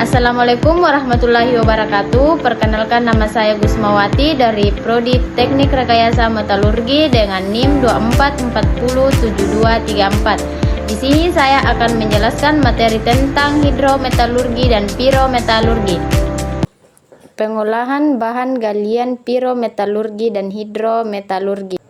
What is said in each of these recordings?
Assalamualaikum warahmatullahi wabarakatuh. Perkenalkan, nama saya Gusmawati dari Prodi Teknik Rekayasa Metalurgi dengan NIM 24407234. Di sini saya akan menjelaskan materi tentang hidrometalurgi dan pirometalurgi. Pengolahan bahan galian pirometalurgi dan hidrometalurgi.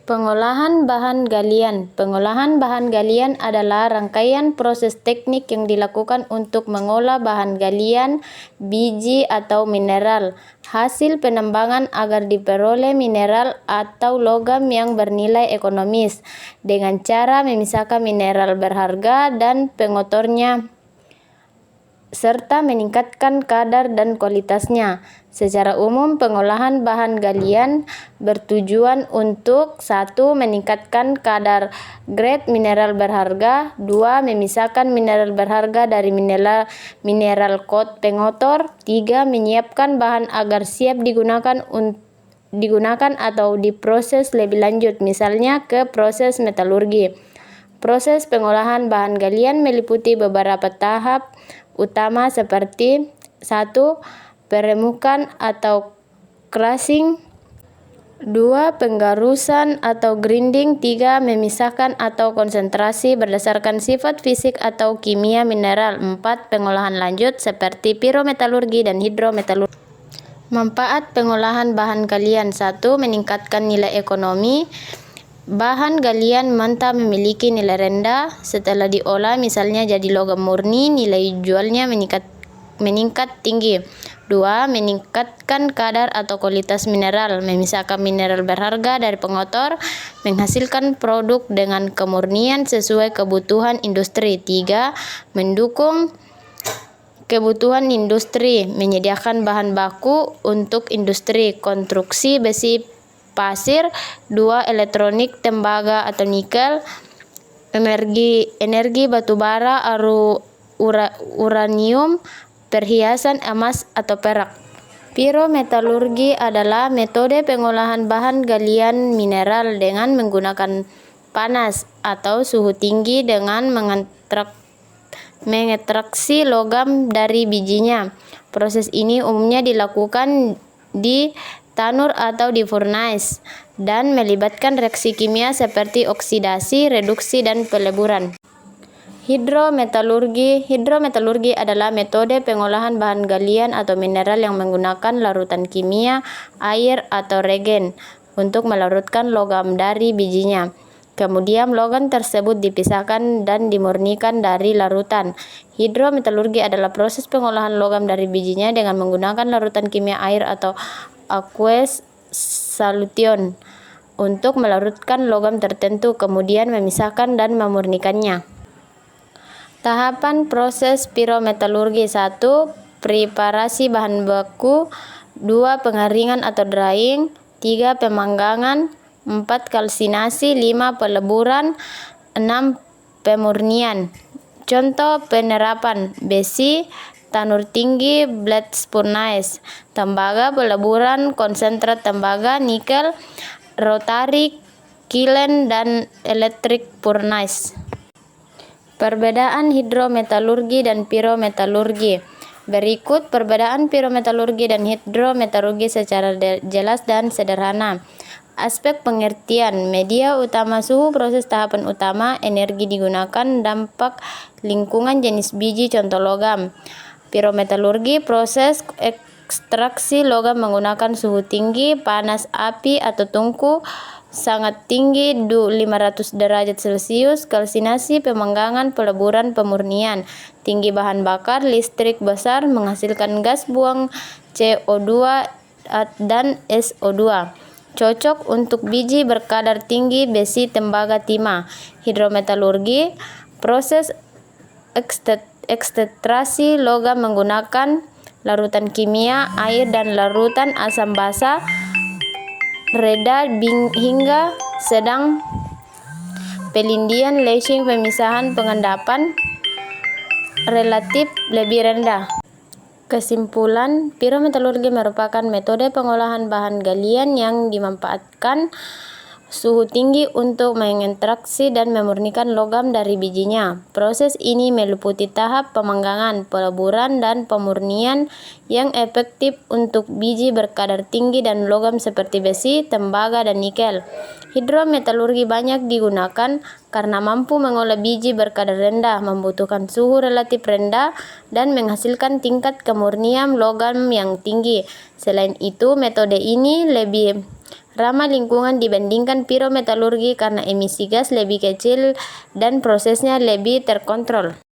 Pengolahan bahan galian. Pengolahan bahan galian adalah rangkaian proses teknik yang dilakukan untuk mengolah bahan galian, biji atau mineral, hasil penambangan agar diperoleh mineral atau logam yang bernilai ekonomis, dengan cara memisahkan mineral berharga dan pengotornya, serta meningkatkan kadar dan kualitasnya. Secara umum, pengolahan bahan galian bertujuan untuk 1. Meningkatkan kadar grade mineral berharga, 2. Memisahkan mineral berharga dari mineral pengotor, 3. Menyiapkan bahan agar siap digunakan atau diproses lebih lanjut, misalnya ke proses metalurgi. Proses pengolahan bahan galian meliputi beberapa tahap utama seperti 1. Peremukan atau crushing, 2. Penggarusan atau grinding, 3. Memisahkan atau konsentrasi berdasarkan sifat fisik atau kimia mineral, 4. Pengolahan lanjut seperti pirometalurgi dan hidrometalurgi. Manfaat pengolahan bahan galian. 1. Meningkatkan nilai ekonomi. Bahan galian mentah memiliki nilai rendah. Setelah diolah, misalnya jadi logam murni, nilai jualnya meningkat tinggi. 2. Meningkatkan kadar atau kualitas mineral. Memisahkan mineral berharga dari pengotor, menghasilkan produk dengan kemurnian sesuai kebutuhan industri. 3. Mendukung kebutuhan industri, menyediakan bahan baku untuk industri konstruksi besi pasir. 2. Elektronik, tembaga atau nikel, energi batubara, uranium, perhiasan emas atau perak. Pirometalurgi adalah metode pengolahan bahan galian mineral dengan menggunakan panas atau suhu tinggi dengan mengekstraksi logam dari bijinya. Proses ini umumnya dilakukan di tanur atau di furnace dan melibatkan reaksi kimia seperti oksidasi, reduksi, dan peleburan. Hidrometalurgi adalah metode pengolahan bahan galian atau mineral yang menggunakan larutan kimia, air, atau regen untuk melarutkan logam dari bijinya. Kemudian logam tersebut dipisahkan dan dimurnikan dari larutan. Hidrometalurgi adalah proses pengolahan logam dari bijinya dengan menggunakan larutan kimia air atau aqueous solution untuk melarutkan logam tertentu, kemudian memisahkan dan memurnikannya. Tahapan proses pirometalurgi. 1. Preparasi bahan baku, 2. Pengeringan atau drying, 3. Pemanggangan, 4. Kalsinasi, 5. Peleburan, 6. Pemurnian. Contoh penerapan: besi, tanur tinggi, blast furnace; tembaga, peleburan, konsentrat tembaga, nikel, rotary kiln, dan electric furnace. Perbedaan hidrometalurgi dan pirometalurgi. Berikut perbedaan pirometalurgi dan hidrometalurgi secara jelas dan sederhana. Aspek pengertian: media utama, suhu proses, tahapan utama, energi digunakan, dampak lingkungan, jenis biji, contoh logam. Pirometalurgi, proses ekstraksi logam menggunakan suhu tinggi, panas api atau tungku sangat tinggi 500 derajat Celcius, kalsinasi, pemanggangan, peleburan, pemurnian, tinggi bahan bakar, listrik besar, menghasilkan gas buang CO2 dan SO2. Cocok untuk biji berkadar tinggi, besi, tembaga, timah. Hidrometalurgi, proses ekstraksi logam menggunakan larutan kimia, air, dan larutan asam basa rendah hingga sedang, pelindian, lashing, pemisahan, pengendapan relatif lebih rendah. Kesimpulan, pirometalurgi merupakan metode pengolahan bahan galian yang dimanfaatkan suhu tinggi untuk mengekstraksi dan memurnikan logam dari bijinya. Proses ini meliputi tahap pemanggangan, peleburan, dan pemurnian yang efektif untuk biji berkadar tinggi dan logam seperti besi, tembaga, dan nikel. Hidrometalurgi banyak digunakan karena mampu mengolah biji berkadar rendah, membutuhkan suhu relatif rendah, dan menghasilkan tingkat kemurnian logam yang tinggi. Selain itu, metode ini lebih ramah lingkungan dibandingkan pirometalurgi karena emisi gas lebih kecil dan prosesnya lebih terkontrol.